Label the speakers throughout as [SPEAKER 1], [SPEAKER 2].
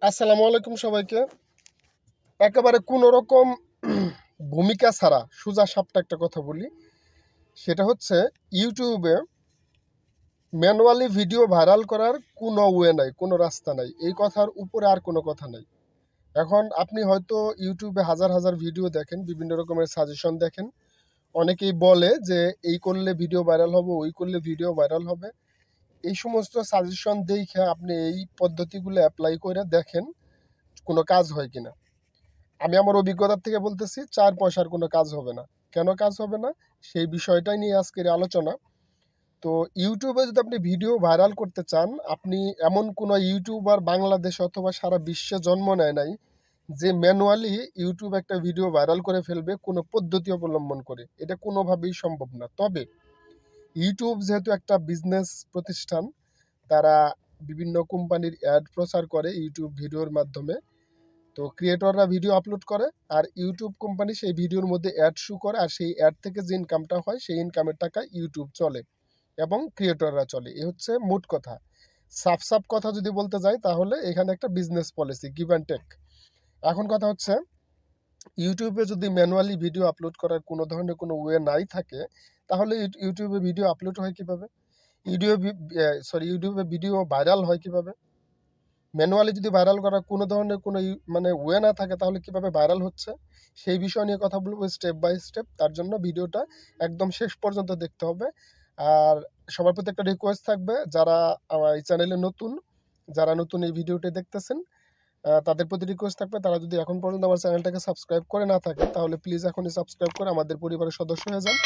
[SPEAKER 1] আসসালামু আলাইকুম সবাইকে। একেবারে কোনো রকম ভূমিকা ছাড়া সোজা সাপটা একটা কথা বলি। সেটা হচ্ছে ইউটিউবে ম্যানুয়ালি ভিডিও ভাইরাল করার কোনো ওয়ে নাই, কোনো রাস্তা নাই। এই কথার উপরে আর কোনো কথা নাই। এখন আপনি হয়তো ইউটিউবে হাজার হাজার ভিডিও দেখেন, বিভিন্ন রকমের সাজেশন দেখেন। অনেকেই বলে যে এই করলে ভিডিও ভাইরাল হবে, ওই করলে ভিডিও ভাইরাল হবে। এই সমস্ত সাজেশন দেখে আপনি এই পদ্ধতিগুলো অ্যাপ্লাই করে দেখেন কোনো কাজ হয় কিনা। আমি আমার অভিজ্ঞতা থেকে বলতেছি, ৪ পয়সার কোনো কাজ হবে না। কেন কাজ হবে না? সেই বিষয়টাই নিয়ে আজকের আলোচনা। তো ইউটিউবে যদি আপনি ভিডিও ভাইরাল করতে চান, আপনি এমন কোনো ইউটিউবার বাংলাদেশে অথবা সারা বিশ্বে জন্ম নেয় নাই যে ম্যানুয়ালি ইউটিউব একটা ভিডিও ভাইরাল করে ফেলবে কোনো পদ্ধতি অবলম্বন করে। এটা কোনোভাবেই সম্ভব না। তবে ইউটিউব যেহেতু একটা বিজনেস প্রতিষ্ঠান, তারা বিভিন্ন কোম্পানির অ্যাড প্রচার করে ইউটিউব ভিডিওর মাধ্যমে। তো ক্রিয়েটররা ভিডিও আপলোড করে, আর ইউটিউব কোম্পানি সেই ভিডিওর মধ্যে অ্যাড শো করে, আর সেই অ্যাড থেকে যে ইনকামটা হয় সেই ইনকামের টাকা ইউটিউব চলে এবং ক্রিয়েটররা চলে। এ হচ্ছে মোট কথা। সাফ সাফ কথা যদি বলতে যাই, তাহলে এখানে একটা business policy, give and take. এখন কথা হচ্ছে, ইউটিউবে যদি ম্যানুয়ালি ভিডিও আপলোড করার কোনো ধরনের কোনো ওয়ে নাই থাকে, তাহলে ইউটিউবে ভিডিও আপলোড হয় কিভাবে? ইউটিউবে ভিডিও ভাইরাল হয় কিভাবে? ম্যানুয়ালি যদি ভাইরাল করার কোনো ধরনের কোনো মানে ওয়ে না থাকে, তাহলে কিভাবে ভাইরাল হচ্ছে? সেই বিষয় নিয়ে কথা বলবো স্টেপ বাই স্টেপ। তার জন্য ভিডিওটা একদম শেষ পর্যন্ত দেখতে হবে। আর সবার প্রতি একটা রিকোয়েস্ট থাকবে, যারা আমার এই চ্যানেলে নতুন, যারা নতুন এই ভিডিওটি দেখতেছেন, তাদের প্রতি রিকোয়েস্ট থাকবে, তারা যদি এখন পর্যন্ত আমার চ্যানেলটাকে সাবস্ক্রাইব করে না থাকে, তাহলে প্লিজ এখনই সাবস্ক্রাইব করে আমাদের পরিবারের সদস্য হয়ে যান।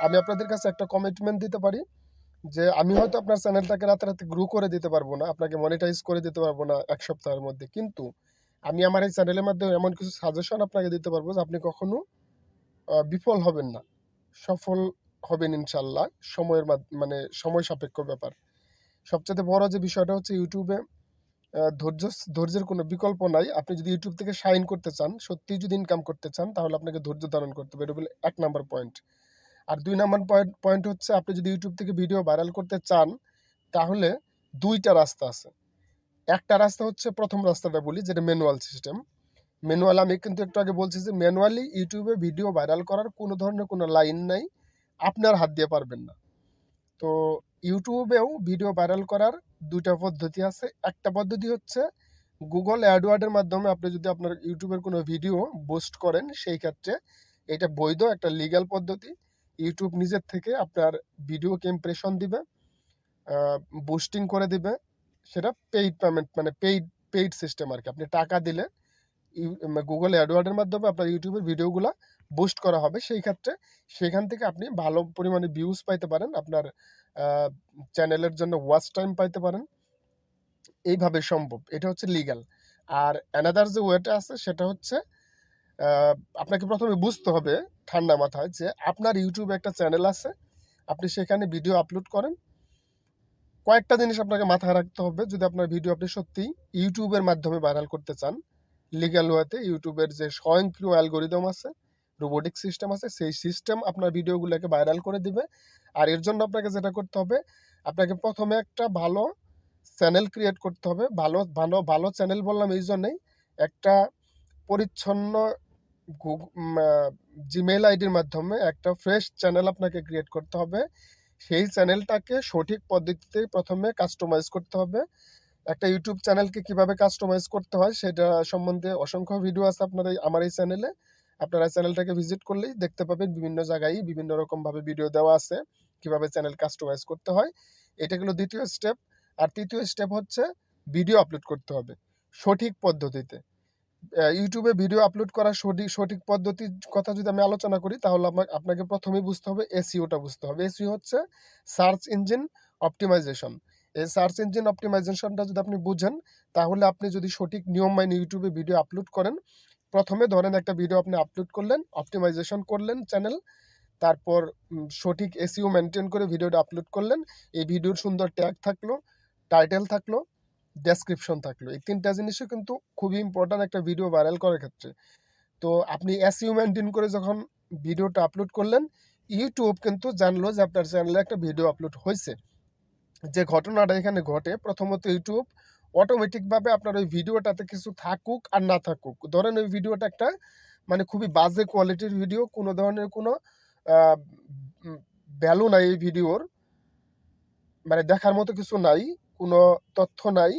[SPEAKER 1] আমি আপনাদের কাছে একটা কমিটমেন্ট দিতে পারি যে আমি হয়তো আপনার চ্যানেলটাকে রাতারাতি গ্রো করে দিতে পারবো না, আপনাকে মনিটাইজ করে দিতে পারবো না ১ সপ্তাহের মধ্যে, কিন্তু আমি আমার এই চ্যানেলের মাধ্যমে এমন কিছু সাজেশন আপনাকে দিতে পারবো যে আপনি কখনো বিফল হবেন না, সফল হবেন ইনশাল্লাহ। সময়ের মানে সময় সাপেক্ষ ব্যাপার। সবচেয়ে বড় যে বিষয়টা হচ্ছে, ইউটিউবে ধৈর্য ধৈর্যের কোনো বিকল্প নাই। আপনি যদি ইউটিউব থেকে শাইন করতে চান, সত্যিই যদি ইনকাম করতে চান, তাহলে আপনাকে ধৈর্য ধারণ করতে হবে। এটা হলো ১ নাম্বার পয়েন্ট। আর ২ নাম্বার পয়েন্ট হচ্ছে, আপনি যদি ইউটিউব থেকে ভিডিও ভাইরাল করতে চান, তাহলে ২টা রাস্তা আছে। একটা রাস্তা হচ্ছে, প্রথম রাস্তাটা বলি, যেটা ম্যানুয়াল সিস্টেম। ম্যানুয়াল, আমি কিন্তু একটু আগে বলছি যে ম্যানুয়ালি ইউটিউবে ভিডিও ভাইরাল করার কোনো ধরনের কোনো লাইন নাই, আপনার হাত দিয়ে পারবেন না। তো ইউটিউবেও ভিডিও ভাইরাল করার ২টা পদ্ধতি আছে। একটা পদ্ধতি হচ্ছে গুগল অ্যাডওয়ার্ডের মাধ্যমে আপনি যদি আপনার ইউটিউবের কোনো ভিডিও বুস্ট করেন, সেই ক্ষেত্রে এটা বৈধ একটা লিগ্যাল পদ্ধতি। ইউটিউব নিজের থেকে আপনার ভিডিওকে ইমপ্রেশন দিবে, বুস্টিং করে দিবে। সেটা পেইড পেমেন্ট, মানে পেইড সিস্টেম আর কি। আপনি টাকা দিলে গুগল অ্যাডওয়ার্ডের মাধ্যমে আপনার ইউটিউবের ভিডিওগুলো বুস্ট করা হবে। সেই ক্ষেত্রে সেখান থেকে আপনি ভালো পরিমাণে ভিউজ পাইতে পারেন, আপনার চ্যানেলের জন্য ওয়াচ টাইম পাইতে পারেন। এইভাবে সম্ভব। এটা হচ্ছে লিগ্যাল। আর অ্যানাদার যে ওয়েটা আছে, সেটা হচ্ছে আহ, আপনাকে প্রথমে বুঝতে হবে ঠান্ডা মাথায় যে আপনার ইউটিউবে একটা চ্যানেল আছে, আপনি সেখানে ভিডিও আপলোড করেন। কয়েকটা জিনিস আপনাকে মাথায় রাখতে হবে। যদি আপনার ভিডিও আপনি সত্যি ইউটিউবের মাধ্যমে ভাইরাল করতে চান, লিগ্যাল ওয়েতে, ইউটিউবের যে স্বয়ংক্রিয় অ্যালগোরিদম আছে, রোবোটিক সিস্টেম আছে, সেই সিস্টেম আপনার ভিডিওগুলোকে ভাইরাল করে দিবে। আর এর জন্য আপনাকে যেটা করতে হবে, আপনাকে প্রথমে একটা ভালো চ্যানেল ক্রিয়েট করতে হবে। ভালো ভালো ভালো চ্যানেল বললাম এই জন্যই, একটা পরিচ্ছন্ন জিমেইল আইডির মাধ্যমে একটা ফ্রেশ চ্যানেল আপনাকে ক্রিয়েট করতে হবে। সেই চ্যানেলটাকে সঠিক পদ্ধতিতে প্রথমে কাস্টমাইজ করতে হবে। একটা ইউটিউব চ্যানেলকে কিভাবে কাস্টমাইজ করতে হয় সেটা সম্বন্ধে অসংখ্য ভিডিও আছে আপনার আমার এই চ্যানেলে। আপনারা চ্যানেলটাকে ভিজিট করলেই দেখতে পাবেন, বিভিন্ন জায়গায় বিভিন্ন রকমভাবে ভিডিও দেওয়া আছে কিভাবে চ্যানেল কাস্টমাইজ করতে হয়। এটা হলো দ্বিতীয় স্টেপ। আর তৃতীয় স্টেপ হচ্ছে, ভিডিও আপলোড করতে হবে সঠিক পদ্ধতিতে। ইউটিউবে ভিডিও আপলোড করার সঠিক সঠিক পদ্ধতির কথা যদি আমি আলোচনা করি, তাহলে আপনাকে প্রথমেই বুঝতে হবে এসইওটা বুঝতে হবে। এসইও হচ্ছে সার্চ ইঞ্জিন অপটিমাইজেশন। এই সার্চ ইঞ্জিন অপটিমাইজেশনটা যদি আপনি বুঝেন, তাহলে আপনি যদি সঠিক নিয়ম মাইনে ইউটিউবে ভিডিও আপলোড করেন, প্রথমে ধরেন একটা ভিডিও আপনি আপলোড করলেন, অপটিমাইজেশন করলেন চ্যানেল, তারপর সঠিক এসইও মেনটেন করে ভিডিওটা আপলোড করলেন। এই ভিডিওর সুন্দর ট্যাগ থাকলো, টাইটেল থাকলো, ডেসক্রিপশন থাকলো। এই ৩টা জিনিসও কিন্তু খুবই ইম্পর্ট্যান্ট একটা ভিডিও ভাইরাল করার ক্ষেত্রে। তো আপনি এসইও মেনটেন করে যখন ভিডিওটা আপলোড করলেন, ইউটিউব কিন্তু জানলো যে আপনার চ্যানেলে একটা ভিডিও আপলোড হয়েছে। যে ঘটনাটা এখানে ঘটে, প্রথমত ইউটিউব অটোমেটিকভাবে আপনার ওই ভিডিওটাতে কিছু থাকুক আর না থাকুক, ধরেন ওই ভিডিওটা একটা মানে খুবই বাজে কোয়ালিটির ভিডিও, কোনো ধরনের কোনো ভ্যালু নাই এই ভিডিওর, মানে দেখার মতো কিছু নাই, কোনো তথ্য নাই,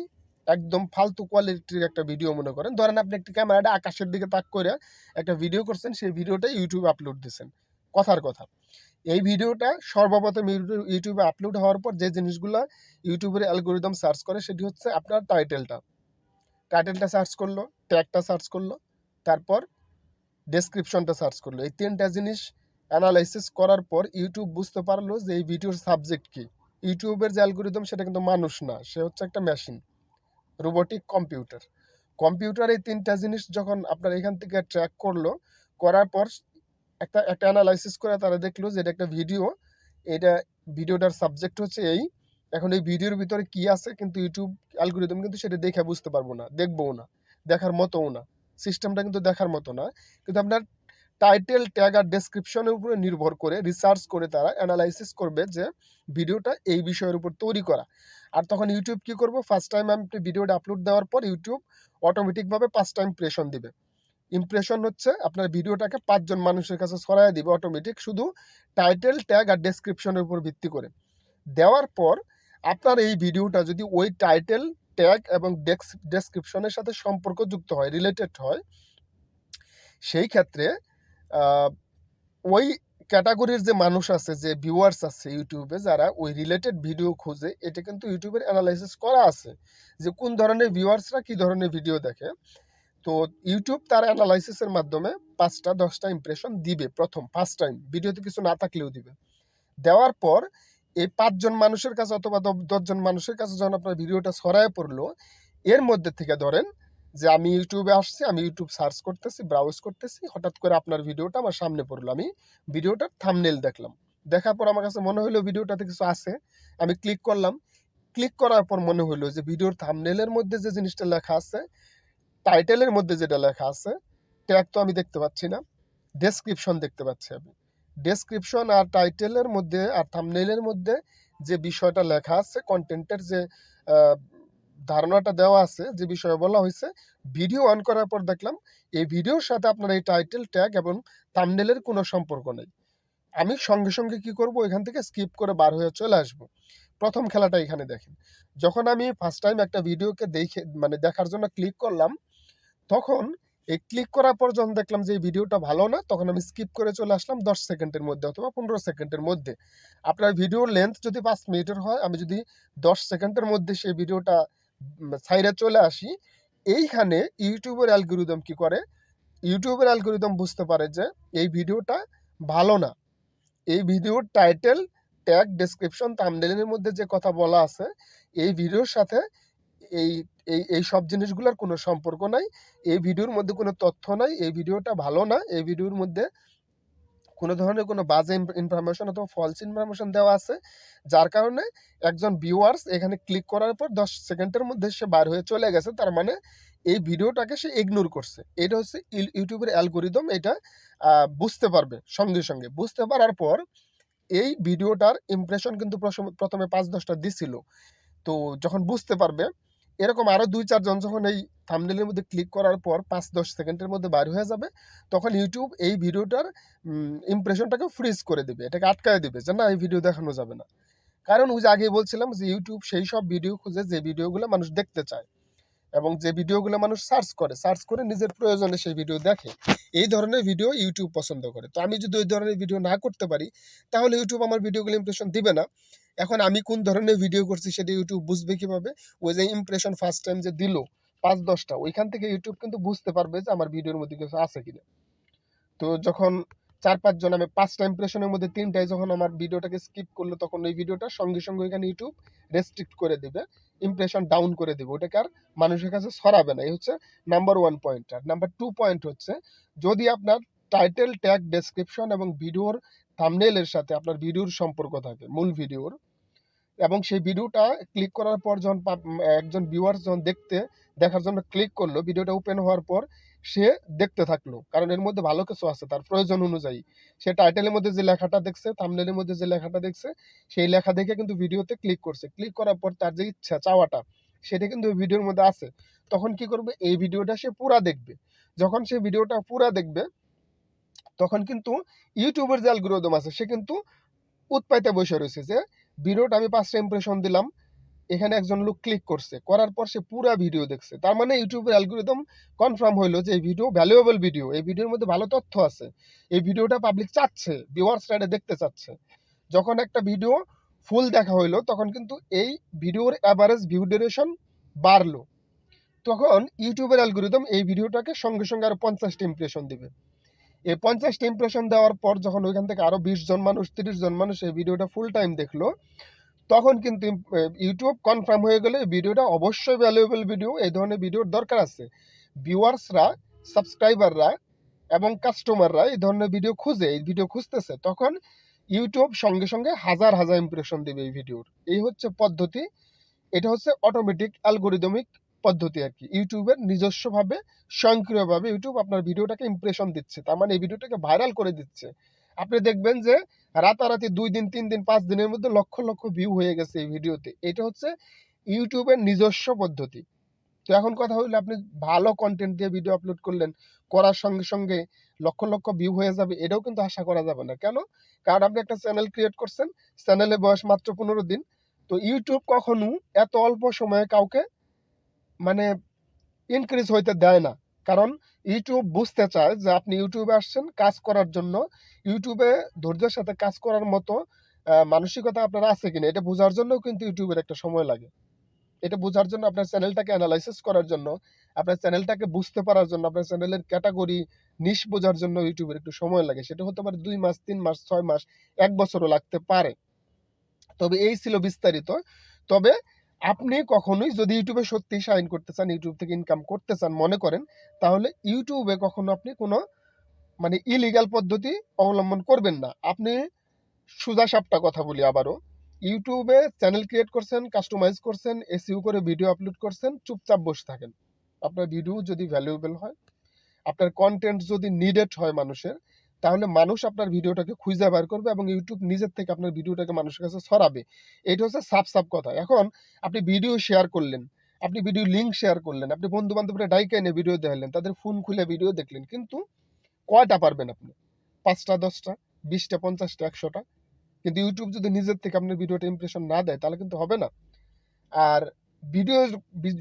[SPEAKER 1] একদম ফালতু কোয়ালিটির একটা ভিডিও মনে করেন। ধরেন আপনি একটা ক্যামেরাটা আকাশের দিকে তাক করে একটা ভিডিও করছেন, সেই ভিডিওটা ইউটিউবে আপলোড দিচ্ছেন, কথার কথা। এই ভিডিওটা সর্বপ্রথম ইউটিউবে আপলোড হওয়ার পর যে জিনিসগুলো ইউটিউবের অ্যালগোরিদম সার্চ করে সেটি হচ্ছে আপনার টাইটেলটা সার্চ করলো, ট্যাগটা সার্চ করলো, তারপর ডেসক্রিপশনটা সার্চ করলো। এই তিনটা জিনিস অ্যানালাইসিস করার পর ইউটিউব বুঝতে পারলো যে এই ভিডিওর সাবজেক্ট কি। ইউটিউবের যে অ্যালগোরিদম সেটা কিন্তু মানুষ না, সে হচ্ছে একটা মেশিন, রোবোটিক কম্পিউটার এই তিনটা জিনিস যখন আপনার এখান থেকে ট্র্যাক করলো, করার পর একটা একটা অ্যানালাইসিস করে তারা দেখলো যে এটা একটা ভিডিও, এটা ভিডিওটার সাবজেক্ট হচ্ছে এই। এখন এই ভিডিওর ভিতরে কি আছে কিন্তু ইউটিউব অ্যালগোরিদম কিন্তু সেটা দেখে বুঝতে পারবো না, দেখবও না, দেখার মতোও না, সিস্টেমটা কিন্তু দেখার মতো না। কিন্তু আপনার টাইটেল, ট্যাগ আর ডেসক্রিপশনের উপরে নির্ভর করে রিসার্চ করে তারা অ্যানালাইসিস করবে যে ভিডিওটা এই বিষয়ের উপর তৈরি করা। আর তখন ইউটিউব কি করবো, ফার্স্ট টাইম আপনি ভিডিওটা আপলোড দেওয়ার পর ইউটিউব অটোমেটিকভাবে 5টা ইমপ্রেশন দিবে। ইমপ্রেশন হচ্ছে আপনার ভিডিওটাকে 5জন মানুষের কাছে ছড়াই দিবে অটোমেটিক, শুধু টাইটেল, ট্যাগ আর ডেসক্রিপশনের উপর ভিত্তি করে। দেওয়ার পর আপনার এই ভিডিওটা যদি ওই টাইটেল, ট্যাগ এবং ডেসক্রিপশনের সাথে সম্পর্কযুক্ত হয়, রিলেটেড হয়, সেই ক্ষেত্রে ওই ক্যাটাগরির যে মানুষ আছে, যে ভিউয়ার্স আছে ইউটিউবে, যারা ওই রিলেটেড ভিডিও খোঁজে, এটা কিন্তু ইউটিউবের অ্যানালাইসিস করা আছে যে কোন ধরনের ভিউয়ার্সরা কি ধরনের ভিডিও দেখে। তো ইউটিউব তার অ্যানালাইসিসের মাধ্যমে 5টা 10টা ইমপ্রেশন দিবে প্রথম ফার্স্ট টাইম, ভিডিওতে কিছু না থাকলেও দিবে। দেওয়ার পর এই 5জন মানুষের কাছে অথবা 10জন মানুষের কাছে যখন আপনার ভিডিওটা ছড়ায় পড়লো, এর মধ্যে থেকে ধরেন যে আমি ইউটিউবে আসছি, আমি ইউটিউব সার্চ করতেছি, ব্রাউজ করতেছি, হঠাৎ করে আপনার ভিডিওটা আমার সামনে পড়লো, আমি ভিডিওটার থাম্বনেল দেখলাম, দেখার পর আমার কাছে মনে হলো ভিডিওটাতে কিছু আছে, আমি ক্লিক করলাম, ক্লিক করার পর মনে হলো যে ভিডিওর থাম্বনেলের মধ্যে যে জিনিসটা লেখা আছে, টাইটেলের মধ্যে যেটা লেখা আছে, ট্যাগ তো আমি দেখতে পাচ্ছি না, ডেসক্রিপশন দেখতে পাচ্ছি আমি। ডেসক্রিপশন আর টাইটেলের মধ্যে আর থাম্বনেইলের মধ্যে যে বিষয়টা লেখা আছে, কন্টেন্টের যে আহ, ধারণাটা দেওয়া আছে, যে বিষয়ে বলা হয়েছে, ভিডিও অন করার পর দেখলাম এই ভিডিওর সাথে আপনার এই টাইটেল, ট্যাগ এবং থাম্বনেইলের কোনো সম্পর্ক নেই। আমি সঙ্গে সঙ্গে কি করব, এখান থেকে স্কিপ করে বার হয়ে চলে আসব। প্রথম খেলাটা এখানে দেখেন, যখন আমি ফার্স্ট টাইম একটা ভিডিওকে দেখে মানে দেখার জন্য ক্লিক করলাম, তখন এই ক্লিক করার পর যখন দেখলাম যে এই ভিডিওটা ভালো না, তখন আমি স্কিপ করে চলে আসলাম 10 সেকেন্ডের মধ্যে অথবা 15 সেকেন্ডের মধ্যে। আপনার ভিডিওর লেন্থ যদি 5 মিনিটের হয়, আমি যদি 10 সেকেন্ডের মধ্যে সেই ভিডিওটা সাইডে চলে আসি, এইখানে ইউটিউবের অ্যালগোরিদম কি করে, ইউটিউবের অ্যালগোরিদম বুঝতে পারে যে এই ভিডিওটা ভালো না, এই ভিডিওর টাইটেল, ট্যাগ, ডেসক্রিপশন, থাম্বনেইলের মধ্যে যে কথা বলা আছে, এই ভিডিওর সাথে এই এই এই সব জিনিসগুলোর কোনো সম্পর্ক নাই, এই ভিডিওর মধ্যে কোনো তথ্য নাই, এই ভিডিওটা ভালো না, এই ভিডিওর মধ্যে কোনো ধরনের কোনো বাজে ইনফরমেশন অথবা ফলস ইনফরমেশন দেওয়া আছে, যার কারণে একজন ভিউয়ার্স এখানে ক্লিক করার পর 10 সেকেন্ডের মধ্যে সে বার হয়ে চলে গেছে, তার মানে এই ভিডিওটাকে সে ইগনোর করছে। এটা হচ্ছে ইউটিউবের অ্যালগোরিদম, এটা বুঝতে পারবে, সঙ্গে সঙ্গে বুঝতে পারার পর এই ভিডিওটার ইমপ্রেশন কিন্তু প্রথমে 5-10টা দিছিল। তো যখন বুঝতে পারবে, এরকম আরো 2-4 জন যখন এই থাম্বনেইলের মধ্যে ক্লিক করার পর 5-10 সেকেন্ডের মধ্যে বাইর হয়ে যাবে, তখন ইউটিউব এই ভিডিওটার ইমপ্রেশনটাকে ফ্রিজ করে দিবে, এটাকে আটকায় দিবে যে না, এই ভিডিও দেখানো যাবে না। কারণ ওই যে আগেই বলছিলাম যে ইউটিউব সেই সব ভিডিও খুঁজে যে ভিডিওগুলো মানুষ দেখতে চায় এবং যে ভিডিওগুলো মানুষ সার্চ করে নিজের প্রয়োজনে সেই ভিডিও দেখে, এই ধরনের ভিডিও ইউটিউব পছন্দ করে। তো আমি যদি ওই ধরনের ভিডিও না করতে পারি, তাহলে ইউটিউব আমার ভিডিওগুলো ইমপ্রেশন দিবে না। এখন আমি কোন ধরনের ভিডিও করছি সেটা ইউটিউব বুঝবে কিভাবে, ওই যে ইমপ্রেশন ফার্স্ট টাইম যে দিল 5-10টা, ওইখান থেকে ইউটিউব কিন্তু বুঝতে পারবে যে আমার ভিডিওর মধ্যে কিছু আছে কিনা। তো যখন 4-5 জন, আমি 5টা ইমপ্রেশনের মধ্যে 3টাই যখন আমার ভিডিওটাকে স্কিপ করলো, তখন ওই ভিডিওটা সঙ্গে সঙ্গে এখানে ইউটিউব রেস্ট্রিক্ট করে দিবে, ইমপ্রেশন ডাউন করে দিবে, ওটাকে আর মানুষের কাছে ছড়াবে না। এই হচ্ছে নাম্বার 1 পয়েন্ট। আর নাম্বার 2 পয়েন্ট হচ্ছে, যদি আপনার টাইটেল, ট্যাগ, ডেসক্রিপশন এবং ভিডিওর থাম্বনেইলের সাথে আপনার ভিডিওর সম্পর্ক থাকে, মূল ভিডিওর, এবং সেই ভিডিওটা ক্লিক করার পর যখন একজন ভিউয়ার যখন দেখার জন্য ক্লিক করলো, ভিডিওটা ওপেন হওয়ার পর সে দেখতে থাকলো, কারণ এর মধ্যে ভালো কিছু আছে তার প্রয়োজন অনুযায়ী। সে টাইটেলের মধ্যে যে লেখাটা দেখছে, থাম্বনেইলের মধ্যে যে লেখাটা দেখছে, সেই লেখা দেখে কিন্তু ভিডিওতে ক্লিক করছে। ক্লিক করার পর তার যে ইচ্ছা, চাওয়াটা, সেটা কিন্তু ওই ভিডিওর মধ্যে আছে। তখন কি করবে, এই ভিডিওটা সে পুরা দেখবে। যখন সে ভিডিওটা পুরা দেখবে তখন কিন্তু ইউটিউবের যে অ্যালগরিদম আছে সে কিন্তু উৎপাইতে বসে রয়েছে যে ভিডিওটা আমি 5টা ইমপ্রেশন দিলাম, এখানে একজন লোক ক্লিক করছে, করার পর সে পুরা ভিডিও দেখছে। তার মানে ইউটিউবের অ্যালগরিদম কনফার্ম হইলো যে এই ভিডিও ভ্যালুয়েবল ভিডিও, এই ভিডিওর মধ্যে ভালো তথ্য আছে, এই ভিডিওটা পাবলিক চাচ্ছে, ভিউয়ার্সরা এটা দেখতে চাচ্ছে। যখন একটা ভিডিও ফুল দেখা হইলো তখন কিন্তু এই ভিডিওর অ্যাভারেজ ভিউ ডিউরেশন বাড়লো। তখন ইউটিউবের অ্যালগরিদম এই ভিডিওটাকে সঙ্গে সঙ্গে আরো 50টা ইমপ্রেশন দিবে। এই 50টা ইমপ্রেশন দেওয়ার পর যখন ওইখান থেকে আরো 20 জন মানুষ 30 জন মানুষ এই ভিডিওটা ফুল টাইম দেখলো, তখন কিন্তু ইউটিউব কনফার্ম হয়ে গেলে ভিডিওটা অবশ্যই ভ্যালুয়েবল ভিডিও, এই ধরনের ভিডিওর দরকার আছে। ভিউয়ার্সরা, সাবস্ক্রাইবাররা এবং কাস্টমাররা এই ধরনের ভিডিও খুঁজে, এই ভিডিও খুঁজতেছে, তখন ইউটিউব সঙ্গে সঙ্গে হাজার হাজার ইমপ্রেশন দেবে এই ভিডিওর। এই হচ্ছে পদ্ধতি। এটা হচ্ছে অটোমেটিক অ্যালগরিদমিক পদ্ধতি আর কি। ইউটিউবের নিজস্বভাবে স্বয়ংক্রিয়ভাবে ইউটিউব আপনার ভিডিওটাকে ইমপ্রেশন দিচ্ছে, তার মানে এই ভিডিওটাকে ভাইরাল করে দিচ্ছে। আপনি দেখবেন যে রাতারাতি 2 দিন 3 দিন 5 দিনের মধ্যে লক্ষ লক্ষ ভিউ হয়ে গেছে এই ভিডিওতে। এটা হচ্ছে ইউটিউবের নিজস্ব পদ্ধতি। তো এখন কথা হইলো, আপনি ভালো কন্টেন্ট দিয়ে ভিডিও আপলোড করলেন, করার সঙ্গে সঙ্গে লক্ষ লক্ষ ভিউ হয়ে যাবে, এটাও কিন্তু আশা করা যাবে না। কেন? কারণ আপনি একটা চ্যানেল ক্রিয়েট করছেন, চ্যানেলের বয়স মাত্র 15 দিন। তো ইউটিউব কখনো এত অল্প সময়ে কাউকে মানে ইনক্রিজ হইতে দেয় না। কারণ ইউটিউব বুঝতে চায় যে আপনি ইউটিউবে আসছেন কাজ করার জন্য, ইউটিউবে ধৈর্যের সাথে কাজ করার মতো মানসিকতা আপনার আছে কিনা এটা বোঝার জন্য কিন্তু ইউটিউবের একটা সময় লাগে। এটা বোঝার জন্য, আপনার চ্যানেলটাকে অ্যানালাইসিস করার জন্য, আপনার চ্যানেলটাকে বুঝতে পারার জন্য, আপনার চ্যানেলের ক্যাটাগরি নিশ বোঝার জন্য ইউটিউবের একটু সময় লাগে। সেটা হতে পারে 2 মাস 3 মাস 6 মাস 1 বছরও লাগতে পারে। তবে এই ছিল বিস্তারিত। তবে আপনি কখনোই যদি ইউটিউবে সত্যি শাইন করতে চান, ইউটিউব থেকে ইনকাম করতে চান মনে করেন, তাহলে ইউটিউবে কখনো আপনি কোনো ইলিগাল পদ্ধতি অবলম্বন করবেন না। আপনি সোজা সাপটা কথা বলি আবারও, ইউটিউবে চ্যানেল ক্রিয়েট করছেন, কাস্টমাইজ করছেন, এসইও করে ভিডিও আপলোড করছেন, চুপচাপ বসে থাকেন। আপনার ভিডিও যদি ভ্যালুয়েবল হয়, আপনার কন্টেন্ট যদি নিডেড হয় মানুষের, তাহলে মানুষ আপনার ভিডিওটাকে খুঁজে বের করবে এবং ইউটিউব নিজের থেকে আপনার ভিডিওটাকে মানুষের কাছে ছড়াবে। এটা হচ্ছে সাফ সাফ কথা। এখন আপনি ভিডিও শেয়ার করলেন, আপনি ভিডিও লিঙ্ক শেয়ার করলেন, আপনি বন্ধু বান্ধবরা ডাইকে এনে ভিডিও দেখালেন, তাদের ফোন খুলে ভিডিও দেখলেন, কিন্তু কয়টা পারবেন আপনি? 5টা 10টা 20টা 50টা 100টা? কিন্তু ইউটিউব যদি নিজের থেকে আপনার ভিডিওটা ইমপ্রেশন না দেয় তাহলে কিন্তু হবে না। আর ভিডিও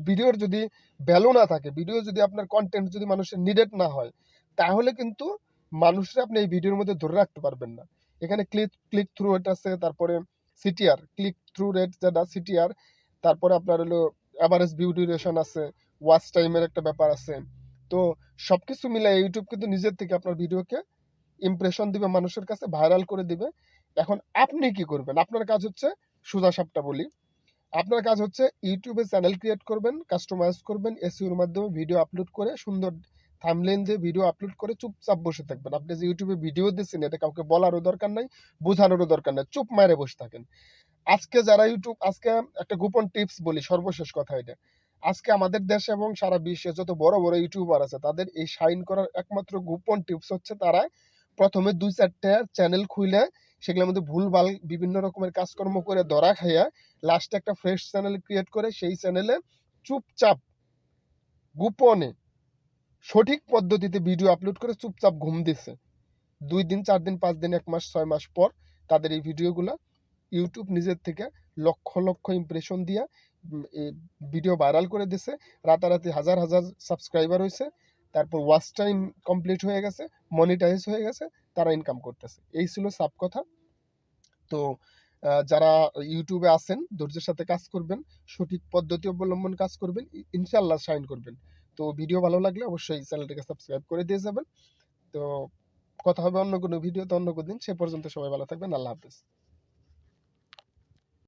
[SPEAKER 1] ভিডিওর যদি ভ্যালু না থাকে, ভিডিও যদি আপনার কন্টেন্ট যদি মানুষের নিডেড না হয়, তাহলে কিন্তু মানুষরা আপনি এই ভিডিওর মধ্যে ধরে রাখতে পারবেন না। এখানে ক্লিক ক্লিক থ্রু রেট আছে, তারপরে সিটিআর, ক্লিক থ্রু রেট যেটা সিটিআর, তারপরে আপনার হলো অ্যাভারেজ ভিউ ডিউরেশন আছে, ওয়াচ টাইমের একটা ব্যাপার আছে। তো সবকিছু মিলে ইউটিউব কিন্তু নিজের থেকে আপনার ভিডিওকে ইমপ্রেশন দিবে, মানুষের কাছে ভাইরাল করে দিবে। এখন আপনি কি করবেন? আপনার কাজ হচ্ছে, সোজা সাপটা বলি, আপনার কাজ হচ্ছে ইউটিউবে চ্যানেল ক্রিয়েট করবেন, কাস্টমাইজ করবেন, এসইওর মাধ্যমে ভিডিও আপলোড করে, সুন্দর থাম্বনেইল দিয়ে ভিডিও আপলোড করে চুপচাপ বসে থাকবেন। আপনি যে ইউটিউবে ভিডিও দিচ্ছেন এটা কাউকে বলারও দরকার নাই, বোঝানোরও দরকার নাই, চুপ মারে বসে থাকেন। আজকে যারা ইউটিউব, আজকে একটা গোপন টিপস বলি, সর্বশেষ কথা এটা, আজকে আমাদের দেশে এবং সারা বিশ্বে যত বড় বড় ইউটিউবার আছে তাদের এই শাইন করার একমাত্র গোপন টিপস হচ্ছে তারা প্রথমে 2-4টা চ্যানেল খুলে সেগুলোর মধ্যে ভুলভাল বিভিন্ন রকমের কাজকর্ম করে ধরা খাইয়া লাস্টে একটা ফ্রেশ চ্যানেল ক্রিয়েট করে সেই চ্যানেলে চুপচাপ গোপনে সঠিক পদ্ধতিতে ভিডিও আপলোড করে চুপচাপ ঘুম দিচ্ছে। 2 দিন 4 দিন 5 দিন 1 মাস 6 মাস পর তাদের এই ভিডিওগুলো ইউটিউব নিজের থেকে লক্ষ লক্ষ ইমপ্রেশন দিয়া ভিডিও ভাইরাল করে দিছে, রাতারাতি হাজার হাজার সাবস্ক্রাইবার হয়েছে, তারপর ওয়াচ টাইম কমপ্লিট হয়ে গেছে, মনিটাইজ হয়ে গেছে, তারা ইনকাম করতেছে। এই ছিল সাব কথা। তো যারা ইউটিউবে আছেন ধৈর্যের সাথে কাজ করবেন, সঠিক পদ্ধতি অবলম্বন কাজ করবেন, ইনশাল্লাহ শাইন করবেন। তো ভিডিও ভালো লাগলে অবশ্যই চ্যানেলটাকে সাবস্ক্রাইব করে দিয়ে যাবেন। তো কথা হবে অন্য কোনো ভিডিওতে অন্য কোনো দিন। সে পর্যন্ত সবাই ভালো থাকবেন। আল্লাহ হাফেজ।